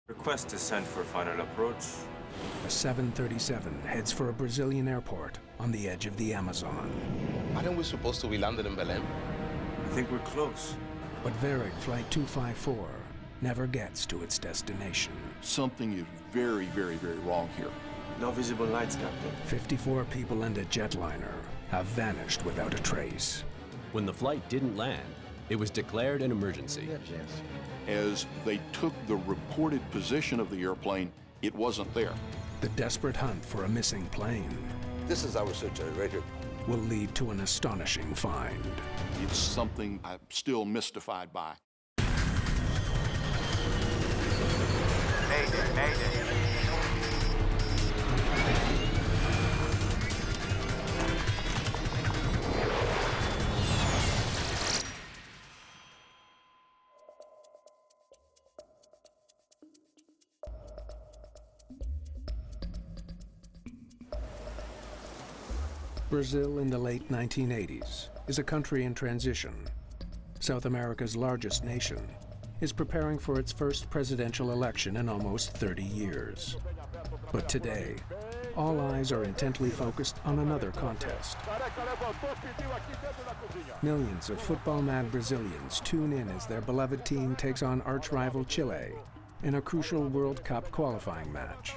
Request is sent for final approach. A 737 heads for a Brazilian airport on the edge of the Amazon. Aren't we supposed to be landed in Belém? I think we're close. But Varig Flight 254 never gets to its destination. Something is very, very, very wrong here. No visible lights, Captain. 54 people and a jetliner have vanished without a trace. When the flight didn't land, it was declared an emergency. As they took the reported position of the airplane, it wasn't there. The desperate hunt for a missing plane This is our search area right here. will lead to an astonishing find. It's something I'm still mystified by. Mayday, mayday. Brazil in the late 1980s is a country in transition. South America's largest nation is preparing for its first presidential election in almost 30 years. But today, all eyes are intently focused on another contest. Millions of football-mad Brazilians tune in as their beloved team takes on arch-rival Chile in a crucial World Cup qualifying match.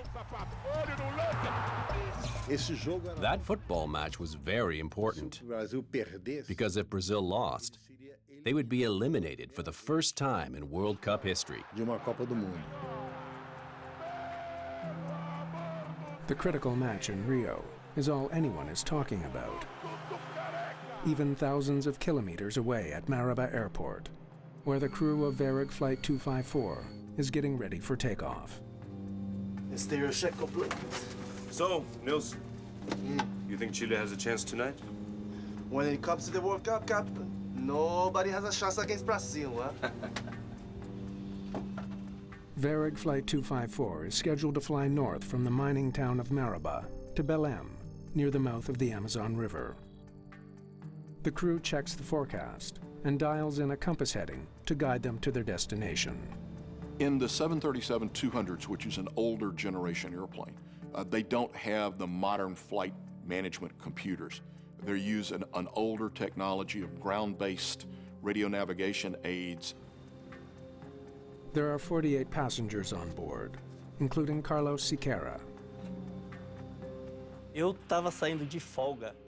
That football match was very important because if Brazil lost, they would be eliminated for the first time in World Cup history. The critical match in Rio is all anyone is talking about, even thousands of kilometers away at Marabá Airport, where the crew of Varig Flight 254 is getting ready for takeoff. Stereo check complete. So, Nils, you think Chile has a chance tonight? When it comes to the World Cup, Captain, nobody has a chance against Brazil, huh? Varig Flight 254 is scheduled to fly north from the mining town of Marabá to Belém, near the mouth of the Amazon River. The crew checks the forecast and dials in a compass heading to guide them to their destination. In the 737-200s, which is an older generation airplane, they don't have the modern flight management computers. They're using an older technology of ground-based radio navigation aids. There are 48 passengers on board, including Carlos Siqueira.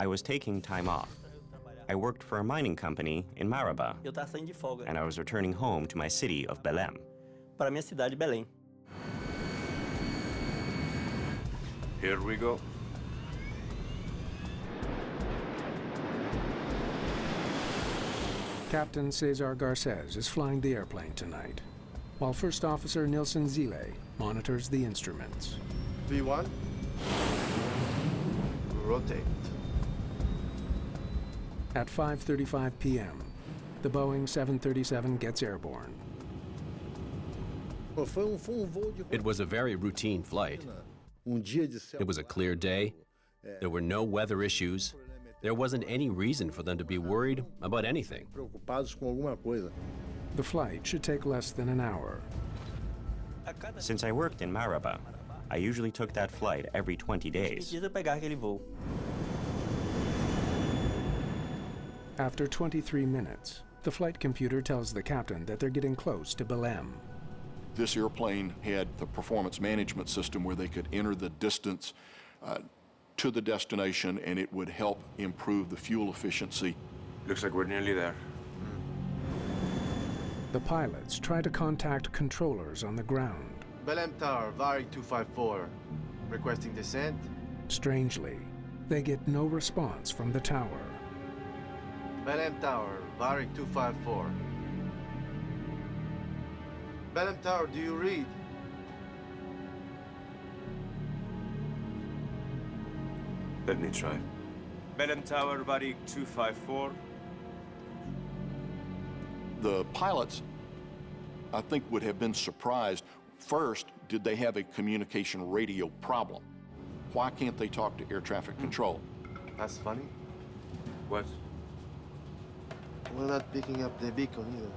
I was taking time off. I worked for a mining company in Marabá, and I was returning home to my city of Belém. Here we go. Captain Cesar Garces is flying the airplane tonight, while First Officer Nilson Zile monitors the instruments. V1. Rotate. At 5:35 p.m., the Boeing 737 gets airborne. It was a very routine flight. It was a clear day. There were no weather issues. There wasn't any reason for them to be worried about anything. The flight should take less than an hour. Since I worked in Marabá, I usually took that flight every 20 days. After 23 minutes, the flight computer tells the captain that they're getting close to Belém. This airplane had the performance management system where they could enter the distance to the destination, and it would help improve the fuel efficiency. Looks like we're nearly there. The pilots try to contact controllers on the ground. Belém Tower, Varig 254. Requesting descent. Strangely, they get no response from the tower. Belém Tower, Varig 254. Belém Tower, do you read? Let me try. Belém Tower, Varig 254. The pilots, I think, would have been surprised. First, did they have a communication radio problem? Why can't they talk to air traffic control? That's funny. What? We're not picking up the beacon either.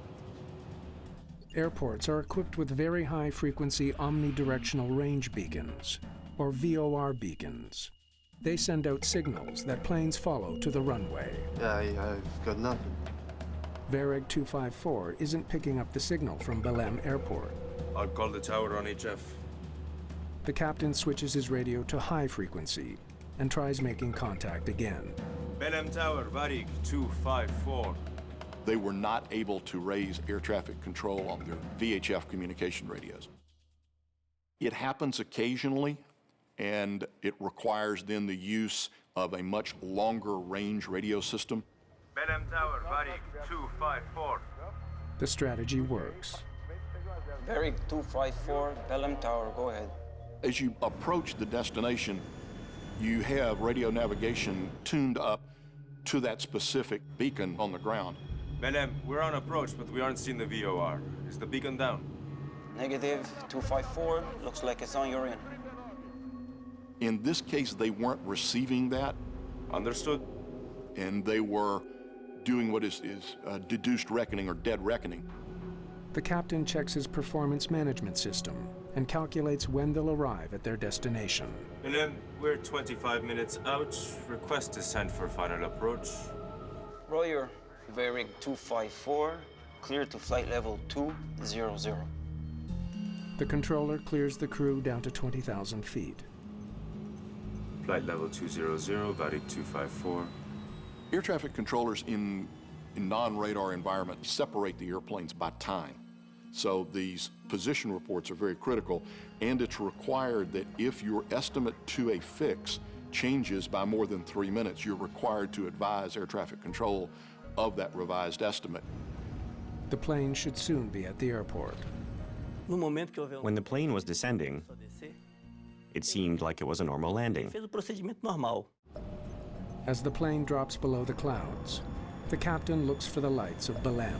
Airports are equipped with very high-frequency omnidirectional range beacons, or VOR beacons. They send out signals that planes follow to the runway. I've got nothing. Varig 254 isn't picking up the signal from Belém Airport. I'll call the tower on HF. The captain switches his radio to high frequency and tries making contact again. Belém Tower, Varig 254. They were not able to raise air traffic control on their VHF communication radios. It happens occasionally, and it requires then the use of a much longer range radio system. Belém Tower, Varig 254. The strategy works. Varig 254, Belém Tower, go ahead. As you approach the destination, you have radio navigation tuned up to that specific beacon on the ground. Belém, we're on approach, but we aren't seeing the VOR. Is the beacon down? Negative 254, looks like it's on your end. In this case, they weren't receiving that, Understood. and they were doing what is deduced reckoning or dead reckoning. The captain checks his performance management system and calculates when they'll arrive at their destination. Belém, we're 25 minutes out. Request descent for final approach. Roger, Varig 254, clear to flight level 200. The controller clears the crew down to 20,000 feet. Flight level 200, Varig 254. Air traffic controllers in non-radar environments separate the airplanes by time. So these position reports are very critical, and it's required that if your estimate to a fix changes by more than 3 minutes, you're required to advise air traffic control of that revised estimate. The plane should soon be at the airport. When the plane was descending, it seemed like it was a normal landing. As the plane drops below the clouds, the captain looks for the lights of Belém.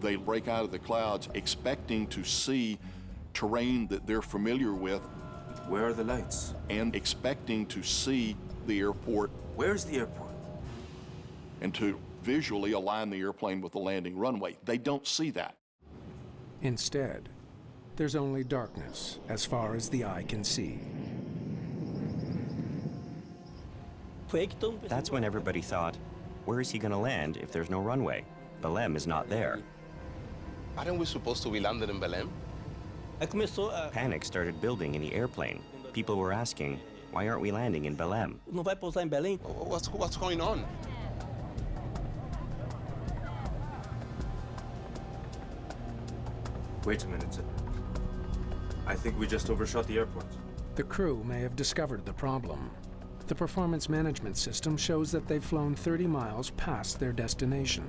They break out of the clouds expecting to see terrain that they're familiar with Where are the lights? and expecting to see the airport Where's the airport? and to visually align the airplane with the landing runway. They don't see that. Instead, there's only darkness as far as the eye can see. That's when everybody thought, where is he going to land if there's no runway? Belém is not there. Aren't we supposed to be landing in Belém? Panic started building in the airplane. People were asking, why aren't we landing in Belém? What's going on? Wait a minute. I think we just overshot the airport. The crew may have discovered the problem. The performance management system shows that they've flown 30 miles past their destination.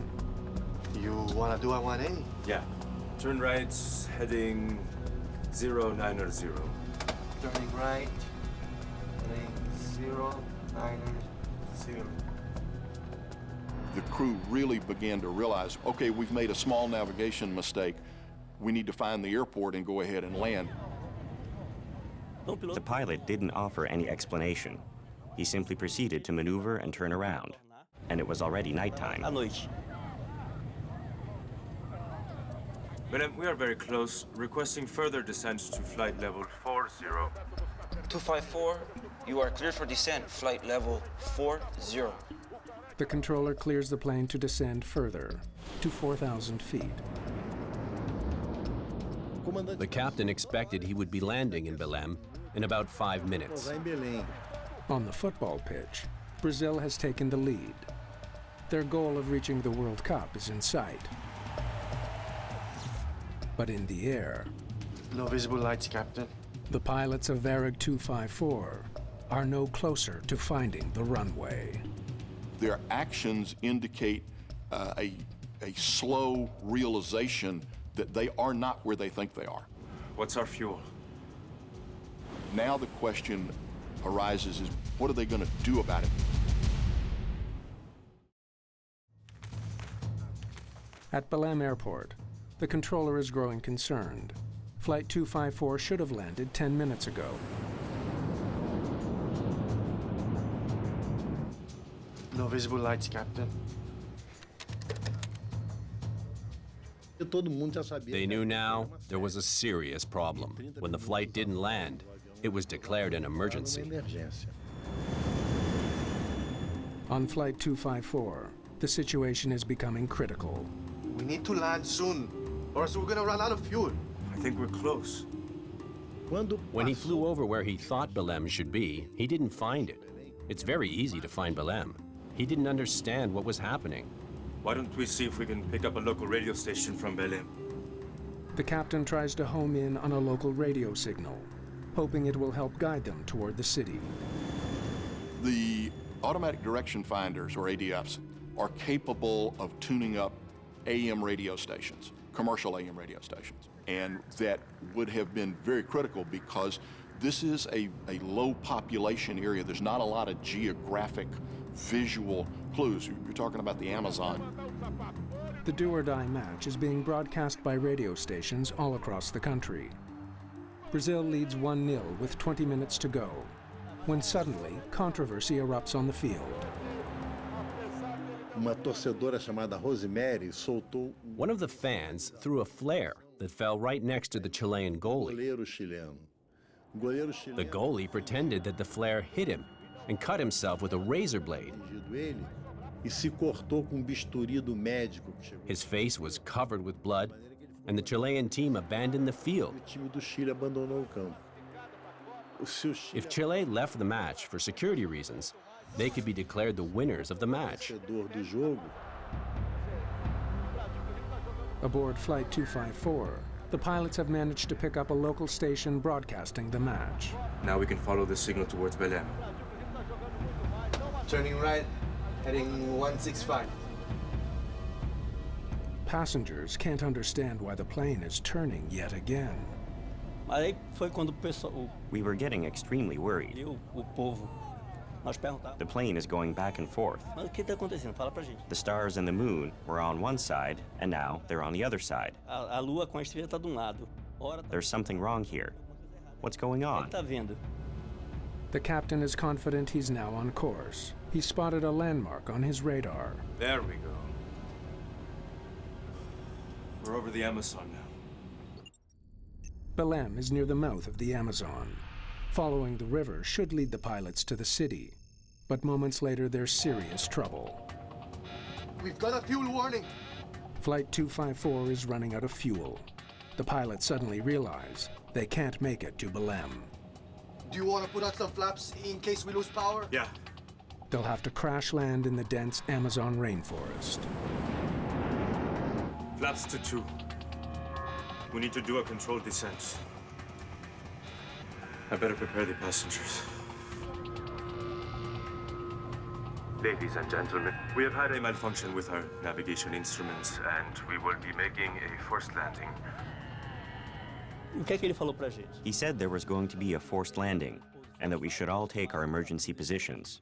You wanna do a 1A? Yeah. Turn right, heading 090. Turning right, heading 090. The crew really began to realize, okay, we've made a small navigation mistake. We need to find the airport and go ahead and land. The pilot didn't offer any explanation. He simply proceeded to maneuver and turn around. And it was already nighttime. Belém, we are very close. Requesting further descent to flight level 40. 254, you are clear for descent, flight level 40. The controller clears the plane to descend further, to 4,000 feet. The captain expected he would be landing in Belém in about 5 minutes. On the football pitch, Brazil has taken the lead. Their goal of reaching the World Cup is in sight. But in the air, No visible lights, Captain. the pilots of Varig 254 are no closer to finding the runway. Their actions indicate a slow realization that they are not where they think they are. What's our fuel? Now the question arises is, what are they going to do about it? At Belém Airport, the controller is growing concerned. Flight 254 should have landed 10 minutes ago. No visible lights, Captain. They knew now there was a serious problem. When the flight didn't land, it was declared an emergency. On Flight 254, the situation is becoming critical. We need to land soon, or else we're gonna run out of fuel. I think we're close. When he flew over where he thought Belém should be, he didn't find it. It's very easy to find Belém. He didn't understand what was happening. Why don't we see if we can pick up a local radio station from Belém? The captain tries to home in on a local radio signal, hoping it will help guide them toward the city. The automatic direction finders, or ADFs, are capable of tuning up AM radio stations, commercial AM radio stations. And that would have been very critical because this is a low population area. There's not a lot of geographic visual clues. You're talking about the Amazon. The do-or-die match is being broadcast by radio stations all across the country. Brazil leads 1-0 with 20 minutes to go, when suddenly controversy erupts on the field. One of the fans threw a flare that fell right next to the Chilean goalie. The goalie pretended that the flare hit him and cut himself with a razor blade. His face was covered with blood, and the Chilean team abandoned the field. If Chile left the match for security reasons, they could be declared the winners of the match. Aboard Flight 254, the pilots have managed to pick up a local station broadcasting the match. Now we can follow the signal towards Belém. Turning right, heading 165. Passengers can't understand why the plane is turning yet again. We were getting extremely worried. The plane is going back and forth. The stars and the moon were on one side, and now they're on the other side. There's something wrong here. What's going on? The captain is confident he's now on course. He spotted a landmark on his radar. There we go. We're over the Amazon now. Belém is near the mouth of the Amazon. Following the river should lead the pilots to the city. But moments later, there's serious trouble. We've got a fuel warning. Flight 254 is running out of fuel. The pilots suddenly realize they can't make it to Belém. Do you want to put out some flaps in case we lose power? Yeah. They'll have to crash land in the dense Amazon rainforest. Flaps to 2. We need to do a controlled descent. I better prepare the passengers. Ladies and gentlemen, we have had a malfunction with our navigation instruments, and we will be making a forced landing. He said there was going to be a forced landing, and that we should all take our emergency positions.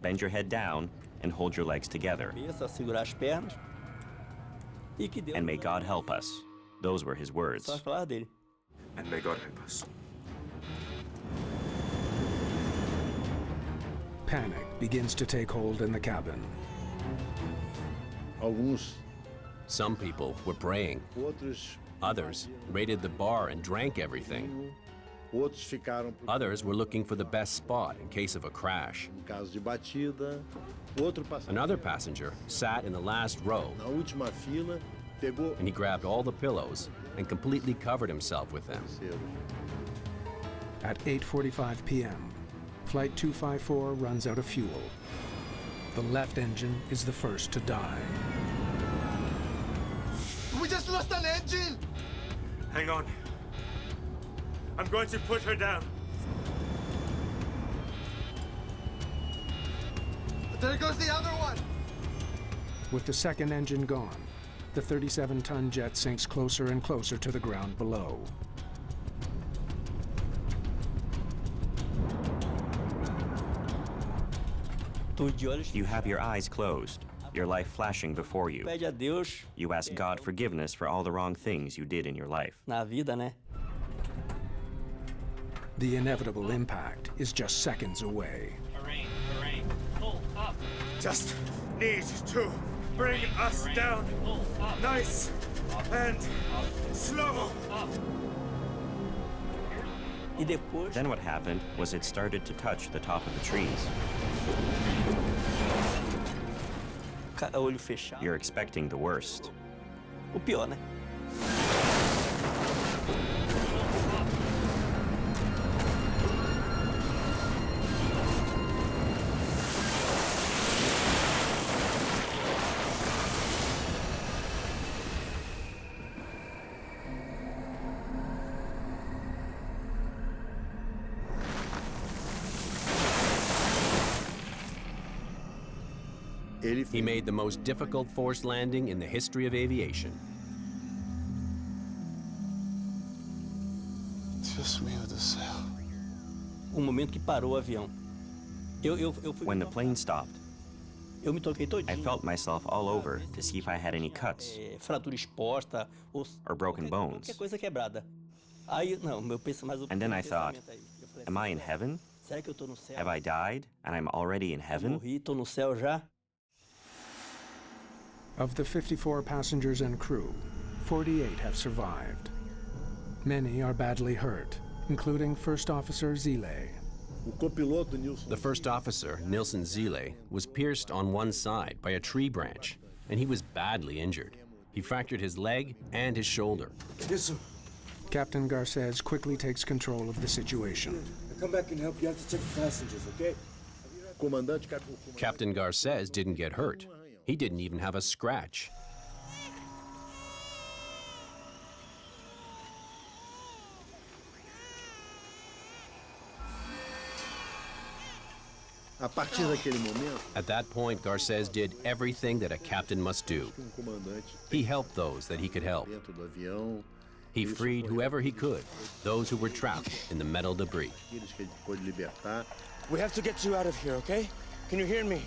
Bend your head down and hold your legs together. And may God help us. Those were his words. And may God help us. Panic begins to take hold in the cabin. Some people were praying. Others raided the bar and drank everything. Others were looking for the best spot in case of a crash. Another passenger sat in the last row, and he grabbed all the pillows and completely covered himself with them. At 8:45 p.m., Flight 254 runs out of fuel. The left engine is the first to die. We just lost an engine! Hang on. I'm going to put her down. There goes the other one! With the second engine gone, the 37-ton jet sinks closer and closer to the ground below. You have your eyes closed, your life flashing before you. You ask God forgiveness for all the wrong things you did in your life. The inevitable impact is just seconds away. Pull up. Just need to bring us down. Nice. And slow! Then what happened was it started to touch the top of the trees. You're expecting the worst. O pior, né? He made the most difficult forced landing in the history of aviation. Deus meu do céu. O momento que parou o avião. When the plane stopped, Eu me toquei todinho. I felt myself all over to see if I had any cuts Fratura exposta ou or broken bones. qualquer coisa quebrada. Aí, não, meu pensamento, And then I thought, am I in heaven? será que eu tô no céu? Have I died and I'm already in heaven? Morri, tô no céu já? Of the 54 passengers and crew, 48 have survived. Many are badly hurt, including First Officer Zile. The first officer, Nilsen Zile, was pierced on one side by a tree branch, and he was badly injured. He fractured his leg and his shoulder. Yes, sir. Captain Garces quickly takes control of the situation. I'll come back and help you. You have to check the passengers, okay? Captain Garces didn't get hurt. He didn't even have a scratch. At that point, Garces did everything that a captain must do. He helped those that he could help. He freed whoever he could, those who were trapped in the metal debris. We have to get you out of here, okay? Can you hear me?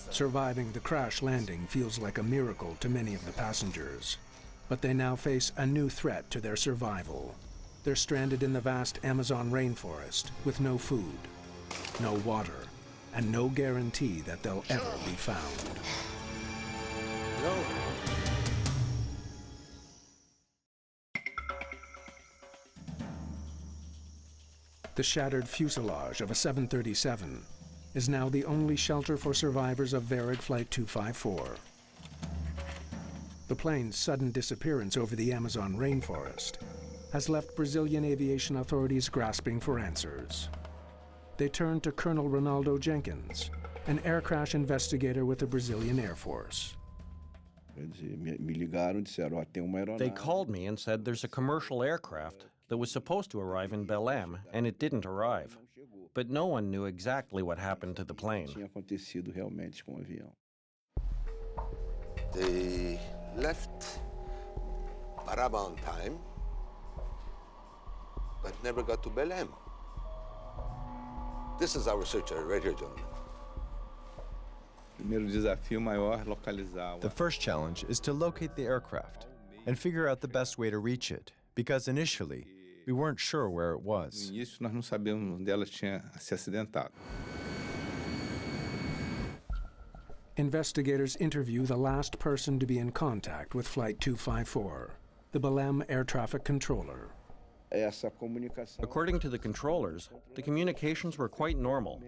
Surviving the crash landing feels like a miracle to many of the passengers. But they now face a new threat to their survival. They're stranded in the vast Amazon rainforest with no food, no water, and no guarantee that they'll ever be found. No. The shattered fuselage of a 737 is now the only shelter for survivors of Varig Flight 254. The plane's sudden disappearance over the Amazon rainforest has left Brazilian aviation authorities grasping for answers. They turned to Colonel Ronaldo Jenkins, an air crash investigator with the Brazilian Air Force. They called me and said there's a commercial aircraft that was supposed to arrive in Belém, and it didn't arrive. But no one knew exactly what happened to the plane. They left Maraba on time, but never got to Belém. This is our search area right here, gentlemen. The first challenge is to locate the aircraft and figure out the best way to reach it, because initially, we weren't sure where it was. Investigators interview the last person to be in contact with Flight 254, the Belém air traffic controller. According to the controllers, the communications were quite normal,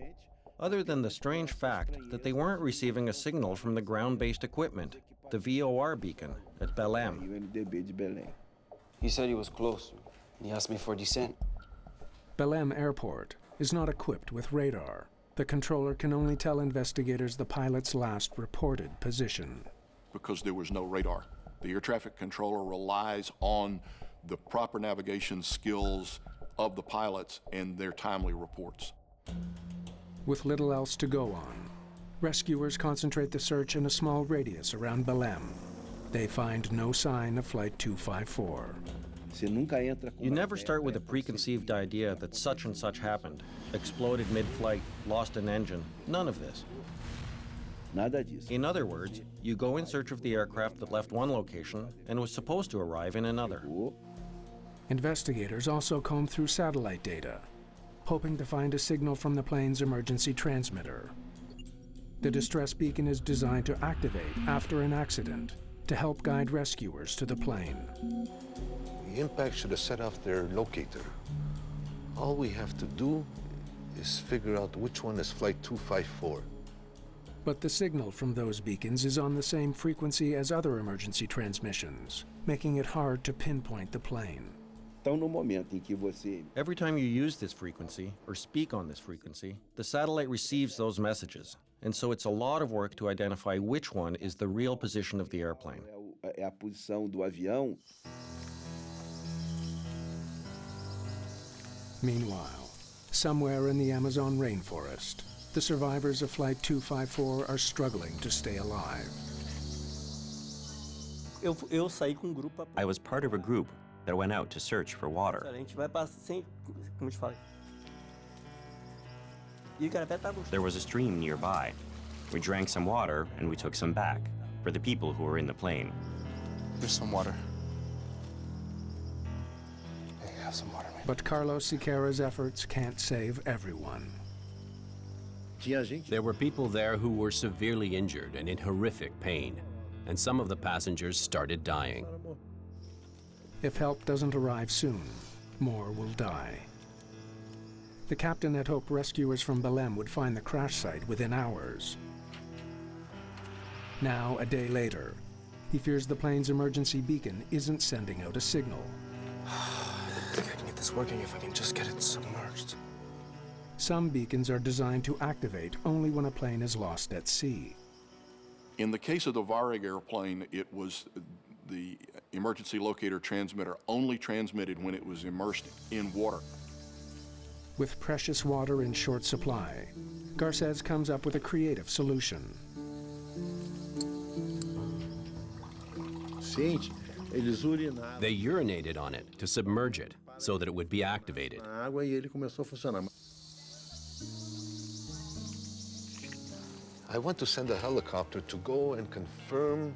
other than the strange fact that they weren't receiving a signal from the ground-based equipment, the VOR beacon at Belém. He said he was close. He asked me for descent. Belém Airport is not equipped with radar. The controller can only tell investigators the pilot's last reported position. Because there was no radar. The air traffic controller relies on the proper navigation skills of the pilots and their timely reports. With little else to go on, rescuers concentrate the search in a small radius around Belém. They find no sign of Flight 254. You never start with a preconceived idea that such and such happened. Exploded mid-flight, lost an engine, none of this. In other words, you go in search of the aircraft that left one location and was supposed to arrive in another. Investigators also comb through satellite data, hoping to find a signal from the plane's emergency transmitter. The distress beacon is designed to activate after an accident to help guide rescuers to the plane. The impact should have set off their locator. All we have to do is figure out which one is Flight 254. But the signal from those beacons is on the same frequency as other emergency transmissions, making it hard to pinpoint the plane. Every time you use this frequency, or speak on this frequency, the satellite receives those messages. And so it's a lot of work to identify which one is the real position of the airplane. Meanwhile, somewhere in the Amazon rainforest, the survivors of Flight 254 are struggling to stay alive. I was part of a group that went out to search for water. There was a stream nearby. We drank some water and we took some back for the people who were in the plane. There's some water. Hey, have some water, man. But Carlos Siqueira's efforts can't save everyone. There were people there who were severely injured and in horrific pain, and some of the passengers started dying. If help doesn't arrive soon, more will die. The captain had hoped rescuers from Belém would find the crash site within hours. Now, a day later, he fears the plane's emergency beacon isn't sending out a signal. I think I can get this working if I can just get it submerged. Some beacons are designed to activate only when a plane is lost at sea. In the case of the Varig airplane, it was the emergency locator transmitter only transmitted when it was immersed in water. With precious water in short supply, Garcés comes up with a creative solution. They urinated on it to submerge it so that it would be activated. I want to send a helicopter to go and confirm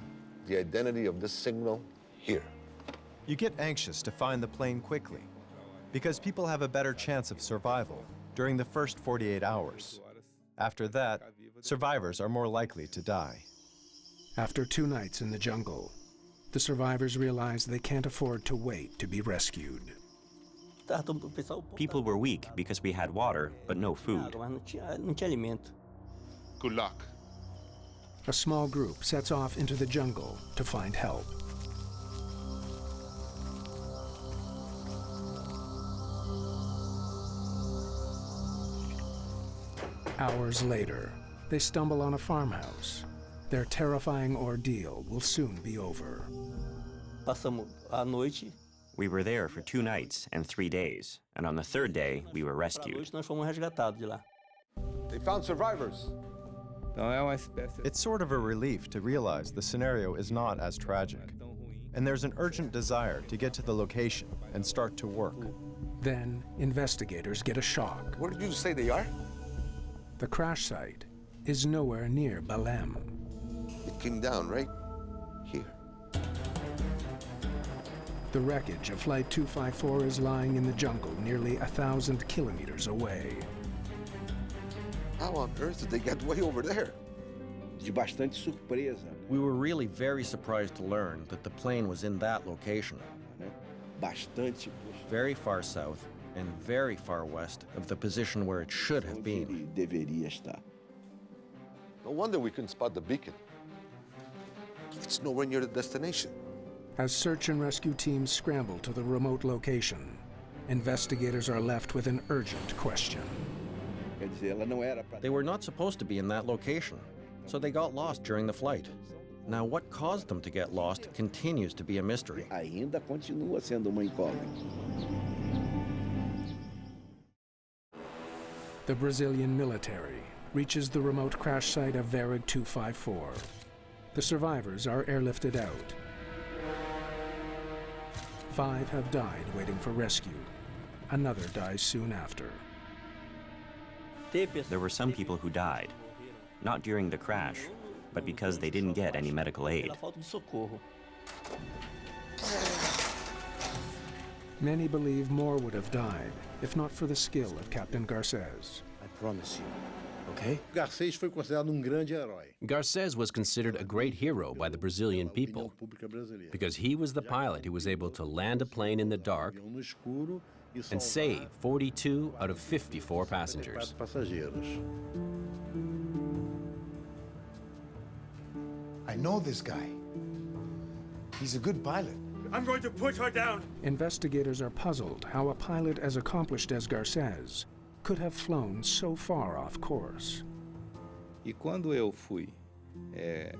the identity of this signal here. You get anxious to find the plane quickly, because people have a better chance of survival during the first 48 hours. After that, survivors are more likely to die. After 2 nights in the jungle, the survivors realize they can't afford to wait to be rescued. People were weak because we had water, but no food. Good luck. A small group sets off into the jungle to find help. Hours later, they stumble on a farmhouse. Their terrifying ordeal will soon be over. We were there for 2 nights and 3 days, and on the 3rd day, we were rescued. They found survivors. It's sort of a relief to realize the scenario is not as tragic, and there's an urgent desire to get to the location and start to work. Then, investigators get a shock. Where did you say they are? The crash site is nowhere near Belém. It came down right here. The wreckage of Flight 254 is lying in the jungle nearly 1,000 kilometers away. How on earth did they get way over there? We were really very surprised to learn that the plane was in that location. Very far south and very far west of the position where it should have been. No wonder we couldn't spot the beacon. It's nowhere near the destination. As search and rescue teams scramble to the remote location, investigators are left with an urgent question. They were not supposed to be in that location, so they got lost during the flight. Now, what caused them to get lost continues to be a mystery. The Brazilian military reaches the remote crash site of Varig 254. The survivors are airlifted out. 5 have died waiting for rescue. Another dies soon after. There were some people who died, not during the crash, but because they didn't get any medical aid. Many believe more would have died if not for the skill of Captain Garcés. I promise you. Okay? Garcês foi considerado grande herói. Garcés was considered a great hero by the Brazilian people because he was the pilot who was able to land a plane in the dark and save 42 out of 54 passengers. I know this guy. He's a good pilot. I'm going to put her down. Investigators are puzzled how a pilot as accomplished as Garcés could have flown so far off course.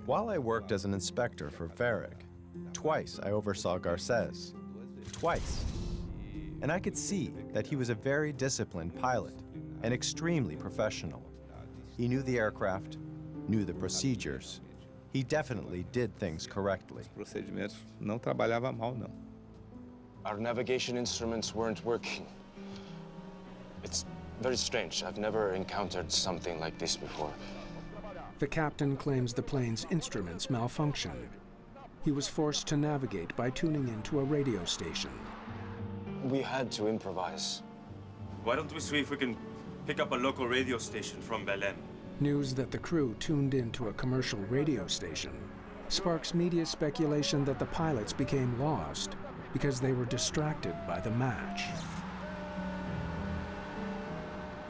While I worked as an inspector for Varig, twice I oversaw Garcés. Twice. And I could see that he was a very disciplined pilot and extremely professional. He knew the aircraft, knew the procedures. He definitely did things correctly. Our navigation instruments weren't working. It's very strange. I've never encountered something like this before. The captain claims the plane's instruments malfunctioned. He was forced to navigate by tuning into a radio station. We had to improvise. Why don't we see if we can pick up a local radio station from Belém? News that the crew tuned into a commercial radio station sparks media speculation that the pilots became lost because they were distracted by the match.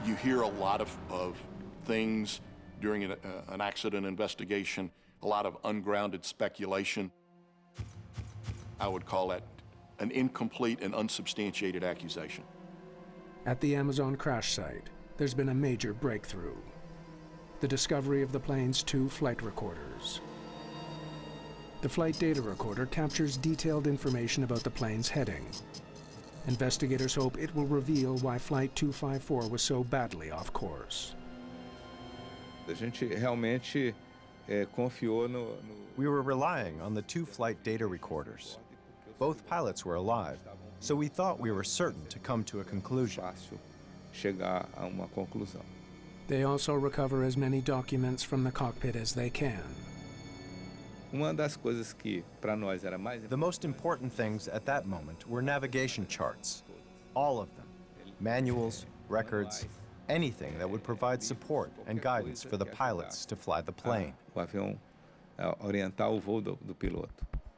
You hear a lot of things during an accident investigation, a lot of ungrounded speculation. I would call that an incomplete and unsubstantiated accusation. At the Amazon crash site, there's been a major breakthrough: the discovery of the plane's 2 flight recorders. The flight data recorder captures detailed information about the plane's heading. Investigators hope it will reveal why Flight 254 was so badly off course. We were relying on the 2 flight data recorders. Both pilots were alive, so we thought we were certain to come to a conclusion. They also recover as many documents from the cockpit as they can. The most important things at that moment were navigation charts. All of them. Manuals, records, anything that would provide support and guidance for the pilots to fly the plane.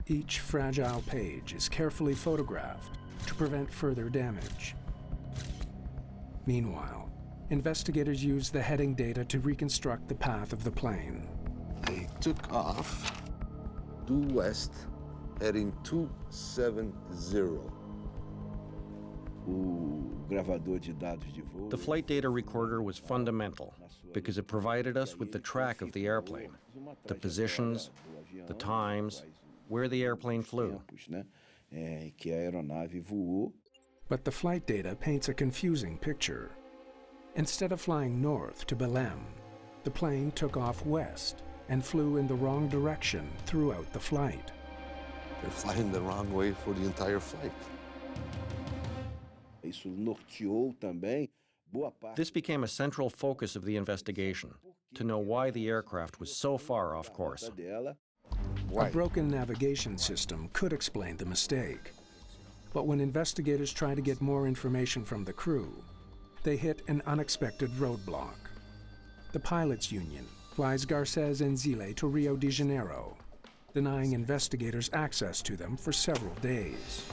Each fragile page is carefully photographed to prevent further damage. Meanwhile, investigators use the heading data to reconstruct the path of the plane. They took off due west, heading 270. The flight data recorder was fundamental because it provided us with the track of the airplane, the positions, the times, where the airplane flew. But the flight data paints a confusing picture. Instead of flying north to Belém, the plane took off west and flew in the wrong direction throughout the flight. They're flying the wrong way for the entire flight. This became a central focus of the investigation, to know why the aircraft was so far off course. A broken navigation system could explain the mistake. But when investigators try to get more information from the crew, they hit an unexpected roadblock. The pilots' union flies Garcés and Zile to Rio de Janeiro, denying investigators access to them for several days.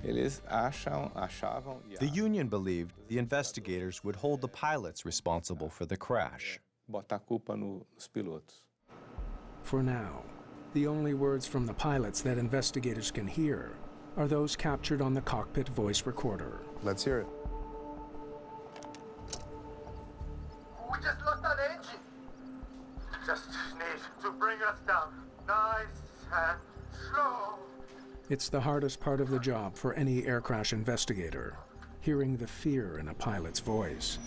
The union believed the investigators would hold the pilots responsible for the crash. For now, the only words from the pilots that investigators can hear are those captured on the cockpit voice recorder. Let's hear it. We just lost an engine. Just need to bring us down. Nice and slow. It's the hardest part of the job for any air crash investigator, hearing the fear in a pilot's voice.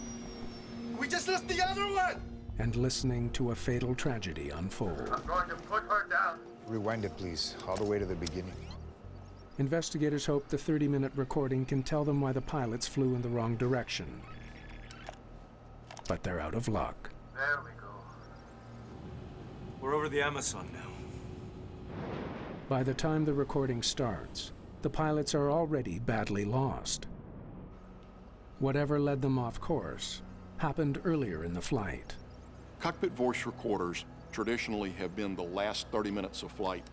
We just lost the other one! And listening to a fatal tragedy unfold. I'm going to put her down. Rewind it, please, all the way to the beginning. Investigators hope the 30-minute recording can tell them why the pilots flew in the wrong direction. But they're out of luck. There we go. We're over the Amazon now. By the time the recording starts, the pilots are already badly lost. Whatever led them off course happened earlier in the flight. Cockpit voice recorders traditionally have been the last 30 minutes of flight.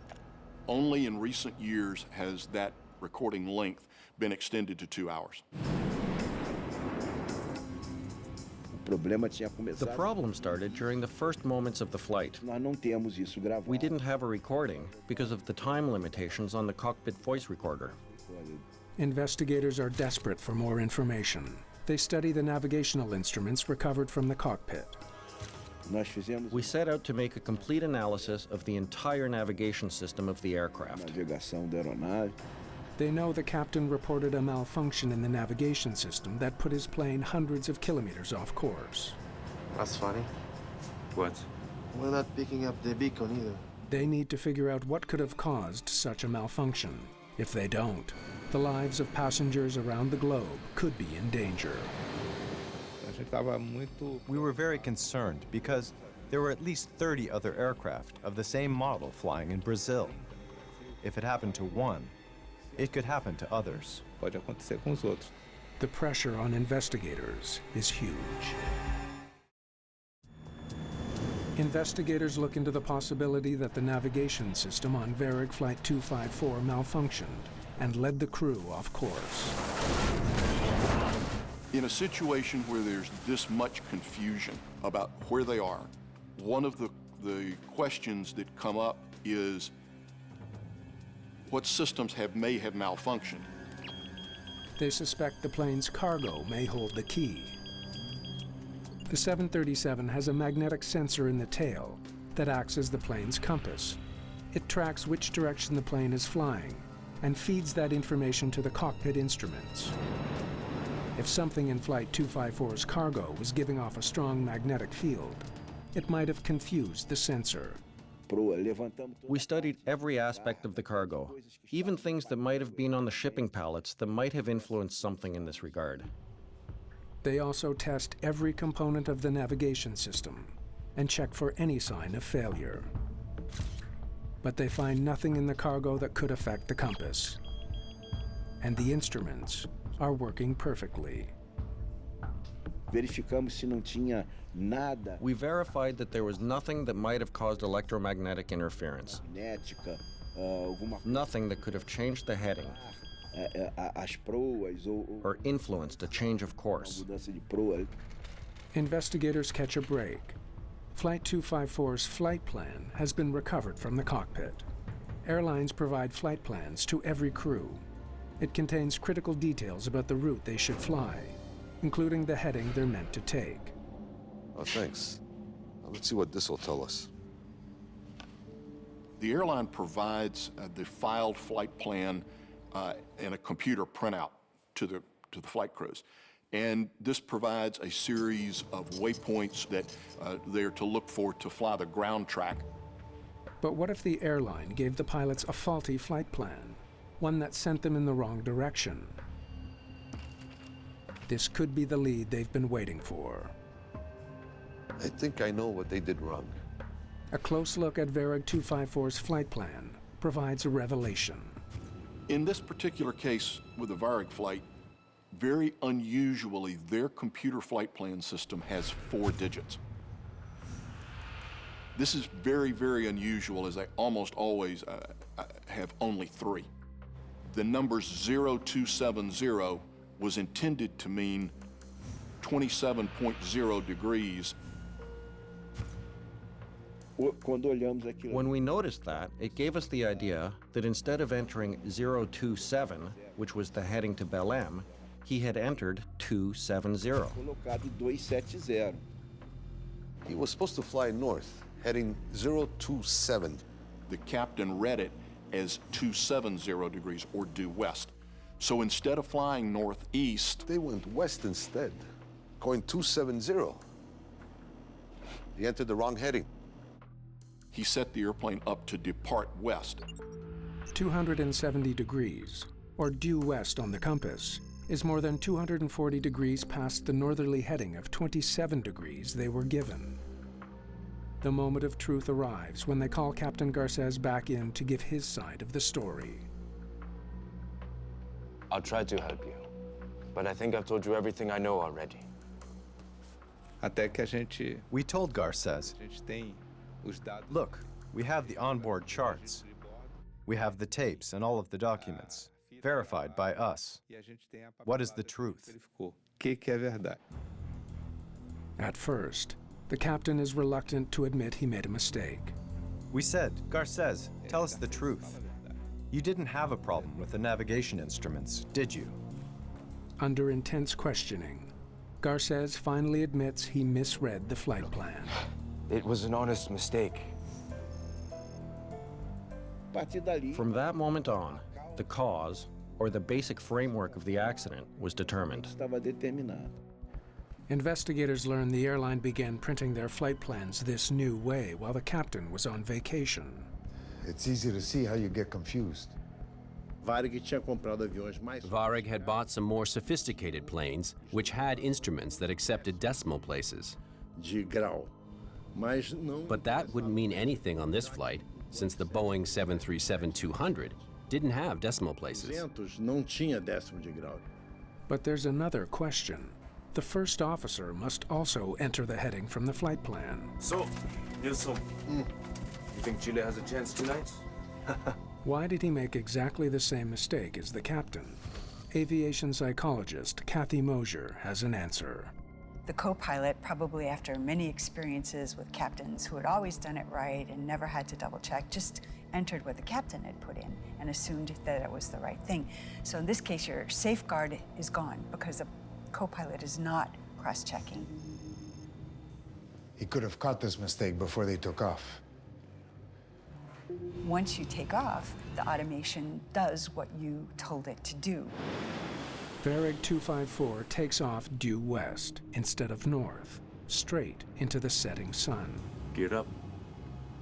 Only in recent years has that recording length been extended to 2 hours. The problem started during the first moments of the flight. We didn't have a recording because of the time limitations on the cockpit voice recorder. Investigators are desperate for more information. They study the navigational instruments recovered from the cockpit. We set out to make a complete analysis of the entire navigation system of the aircraft. They know the captain reported a malfunction in the navigation system that put his plane hundreds of kilometers off course. That's funny. What? We're not picking up the beacon either. They need to figure out what could have caused such a malfunction. If they don't, the lives of passengers around the globe could be in danger. We were very concerned because there were at least 30 other aircraft of the same model flying in Brazil. If it happened to one, it could happen to others. The pressure on investigators is huge. Investigators look into the possibility that the navigation system on Varig Flight 254 malfunctioned and led the crew off course. In a situation where there's this much confusion about where they are, one of the questions that come up is what systems may have malfunctioned. They suspect the plane's cargo may hold the key. The 737 has a magnetic sensor in the tail that acts as the plane's compass. It tracks which direction the plane is flying and feeds that information to the cockpit instruments. If something in Flight 254's cargo was giving off a strong magnetic field, it might have confused the sensor. We studied every aspect of the cargo, even things that might have been on the shipping pallets that might have influenced something in this regard. They also test every component of the navigation system and check for any sign of failure. But they find nothing in the cargo that could affect the compass. And the instruments are working perfectly. We verified that there was nothing that might have caused electromagnetic interference. Nothing that could have changed the heading or influenced a change of course. Investigators catch a break. Flight 254's flight plan has been recovered from the cockpit. Airlines provide flight plans to every crew. It contains critical details about the route they should fly, including the heading they're meant to take. Oh, thanks. Now, let's see what this will tell us. The airline provides the filed flight plan and a computer printout to the flight crews. And this provides a series of waypoints that they're to look for to fly the ground track. But what if the airline gave the pilots a faulty flight plan, one that sent them in the wrong direction? This could be the lead they've been waiting for. I think I know what they did wrong. A close look at Varig 254's flight plan provides a revelation. In this particular case with the Varig flight, very unusually, their computer flight plan system has 4 digits. This is very, very unusual, as they almost always have only 3. The numbers 0270 was intended to mean 27.0 degrees. When we noticed that, it gave us the idea that instead of entering 027, which was the heading to Belém, he had entered 270. He was supposed to fly north, heading 027. The captain read it as 270 degrees, or due west. So instead of flying northeast, they went west instead, going 270. He entered the wrong heading. He set the airplane up to depart west. 270 degrees, or due west on the compass, is more than 240 degrees past the northerly heading of 27 degrees they were given. The moment of truth arrives when they call Captain Garcés back in to give his side of the story. I'll try to help you. But I think I've told you everything I know already. We told Garces, look, we have the onboard charts. We have the tapes and all of the documents, verified by us. What is the truth? At first, the captain is reluctant to admit he made a mistake. We said, Garces, tell us the truth. You didn't have a problem with the navigation instruments, did you? Under intense questioning, Garces finally admits he misread the flight plan. It was an honest mistake. From that moment on, the cause, or the basic framework of the accident, was determined. Investigators learned the airline began printing their flight plans this new way while the captain was on vacation. It's easy to see how you get confused. Varig had bought some more sophisticated planes, which had instruments that accepted decimal places. But that wouldn't mean anything on this flight, since the Boeing 737-200 didn't have decimal places. But there's another question. The first officer must also enter the heading from the flight plan. So, Nilsson, you think Chile has a chance tonight? Why did he make exactly the same mistake as the captain? Aviation psychologist Kathy Mosier has an answer. The co-pilot, probably after many experiences with captains who had always done it right and never had to double check, just entered what the captain had put in and assumed that it was the right thing. So in this case, your safeguard is gone because the co-pilot is not cross-checking. He could have caught this mistake before they took off. Once you take off, the automation does what you told it to do. Varig 254 takes off due west instead of north, straight into the setting sun. Geared up.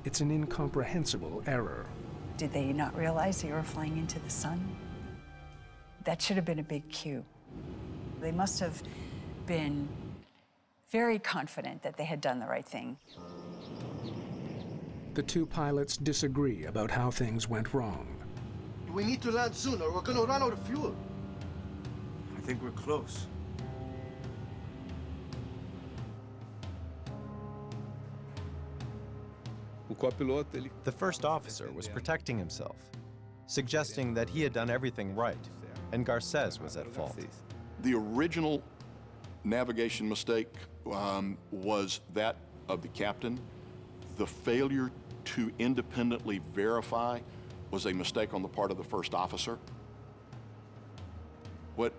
It's an incomprehensible error. Did they not realize they were flying into the sun? That should have been a big cue. They must have been very confident that they had done the right thing. The two pilots disagree about how things went wrong. We need to land soon or we're gonna run out of fuel. I think we're close. The first officer was protecting himself, suggesting that he had done everything right, and Garces was at fault. The original navigation mistake was that of the captain. The failure to independently verify was a mistake on the part of the first officer. What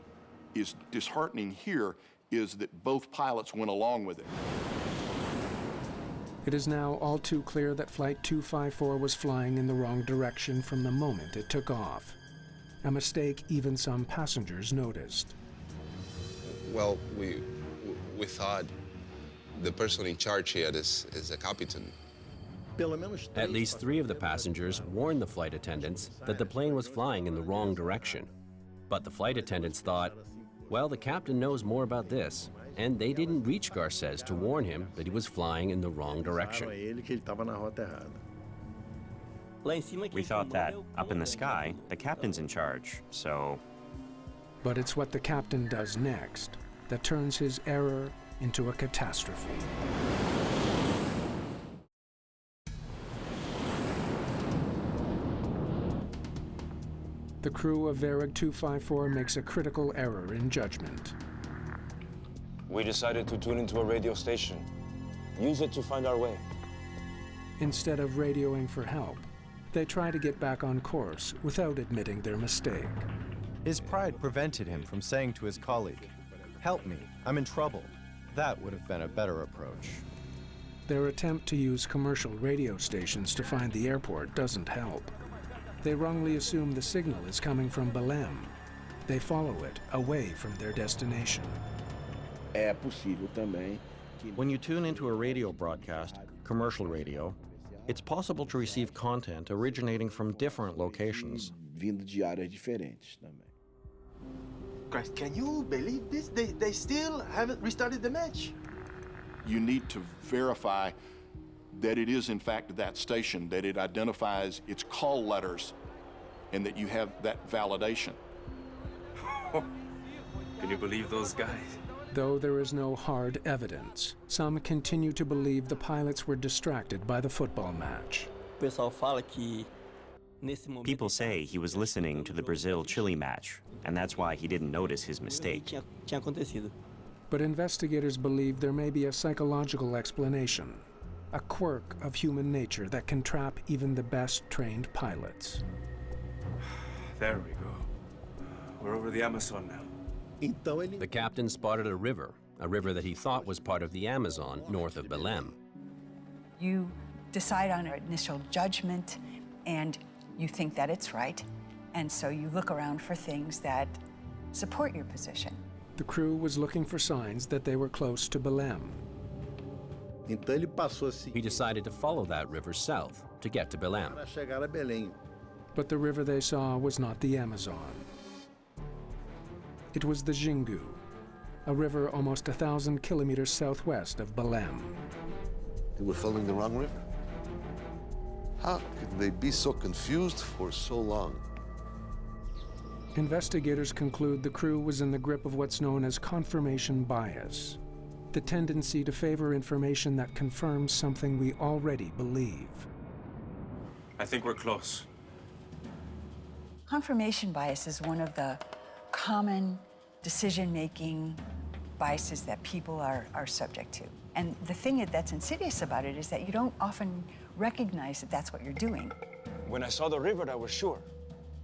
is disheartening here is that both pilots went along with it. It is now all too clear that Flight 254 was flying in the wrong direction from the moment it took off, a mistake even some passengers noticed. Well, we thought the person in charge here is a captain. At least 3 of the passengers warned the flight attendants that the plane was flying in the wrong direction. But the flight attendants thought, well, the captain knows more about this, and they didn't reach Garces to warn him that he was flying in the wrong direction. We thought that up in the sky, the captain's in charge, so... But it's what the captain does next that turns his error into a catastrophe. The crew of Varig 254 makes a critical error in judgment. We decided to tune into a radio station. Use it to find our way. Instead of radioing for help, they try to get back on course without admitting their mistake. His pride prevented him from saying to his colleague, "Help me, I'm in trouble." That would have been a better approach. Their attempt to use commercial radio stations to find the airport doesn't help. They wrongly assume the signal is coming from Belém. They follow it away from their destination. When you tune into a radio broadcast, commercial radio, it's possible to receive content originating from different locations. Christ, can you believe this? They still haven't restarted the match. You need to verify that it is in fact that station, that it identifies its call letters, and that you have that validation. Can you believe those guys? Though there is no hard evidence, some continue to believe the pilots were distracted by the football match. People say he was listening to the Brazil-Chile match, and that's why he didn't notice his mistake. But investigators believe there may be a psychological explanation, a quirk of human nature that can trap even the best trained pilots. There we go. We're over the Amazon now. The captain spotted a river that he thought was part of the Amazon north of Belém. You decide on an initial judgment, and you think that it's right, and so you look around for things that support your position. The crew was looking for signs that they were close to Belém. He decided to follow that river south to get to Belém. But the river they saw was not the Amazon. It was the Xingu, a river almost 1,000 kilometers southwest of Belém. They were following the wrong river. How could they be so confused for so long? Investigators conclude the crew was in the grip of what's known as confirmation bias, the tendency to favor information that confirms something we already believe. I think we're close. Confirmation bias is one of the common decision-making biases that people are subject to. And the thing that's insidious about it is that you don't often recognize that that's what you're doing. When I saw the river, I was sure.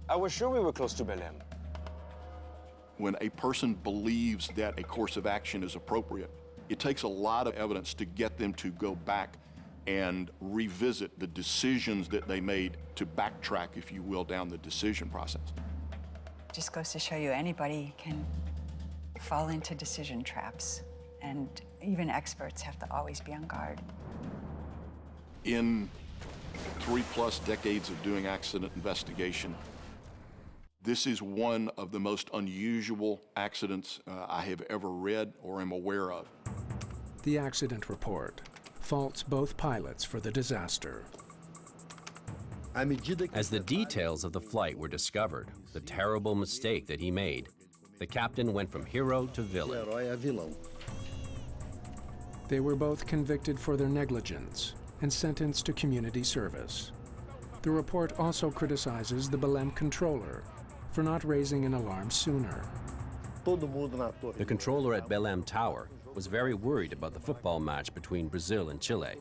I was sure we were close to Belém. When a person believes that a course of action is appropriate, it takes a lot of evidence to get them to go back and revisit the decisions that they made, to backtrack, if you will, down the decision process. Just goes to show you anybody can fall into decision traps, and even experts have to always be on guard. In 3+ decades of doing accident investigation, this is one of the most unusual accidents I have ever read or am aware of. The accident report faults both pilots for the disaster. As the details of the flight were discovered, the terrible mistake that he made, the captain went from hero to villain. They were both convicted for their negligence and sentenced to community service. The report also criticizes the Belém controller for not raising an alarm sooner. The controller at Belém Tower was very worried about the football match between Brazil and Chile.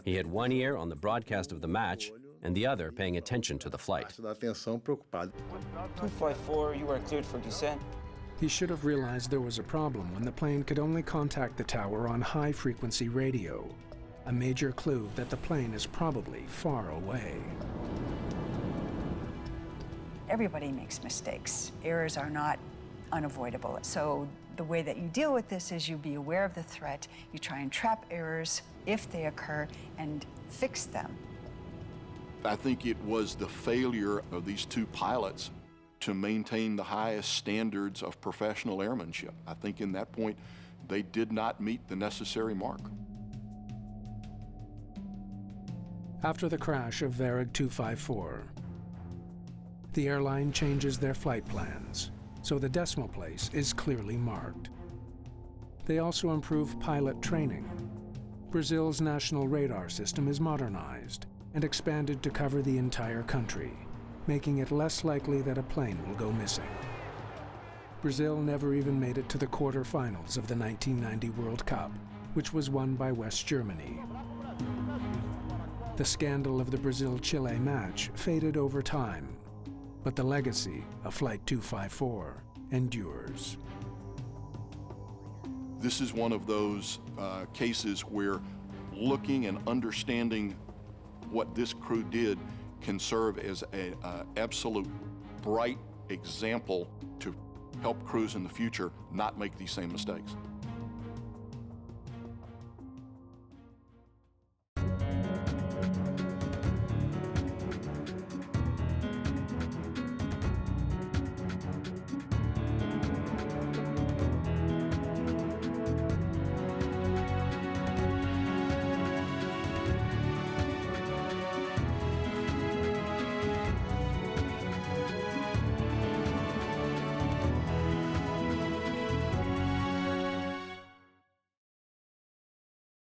He had one ear on the broadcast of the match and the other paying attention to the flight. 254, you are cleared for descent. He should have realized there was a problem when the plane could only contact the tower on high-frequency radio, a major clue that the plane is probably far away. Everybody makes mistakes. Errors are not unavoidable. So the way that you deal with this is you be aware of the threat, you try and trap errors if they occur, and fix them. I think it was the failure of these two pilots to maintain the highest standards of professional airmanship. I think in that point, they did not meet the necessary mark. After the crash of Varig 254, the airline changes their flight plans, so the decimal place is clearly marked. They also improve pilot training. Brazil's national radar system is modernized and expanded to cover the entire country, making it less likely that a plane will go missing. Brazil never even made it to the quarterfinals of the 1990 World Cup, which was won by West Germany. The scandal of the Brazil-Chile match faded over time, but the legacy of Flight 254 endures. This is one of those cases where looking and understanding what this crew did can serve as an absolute bright example to help crews in the future not make these same mistakes.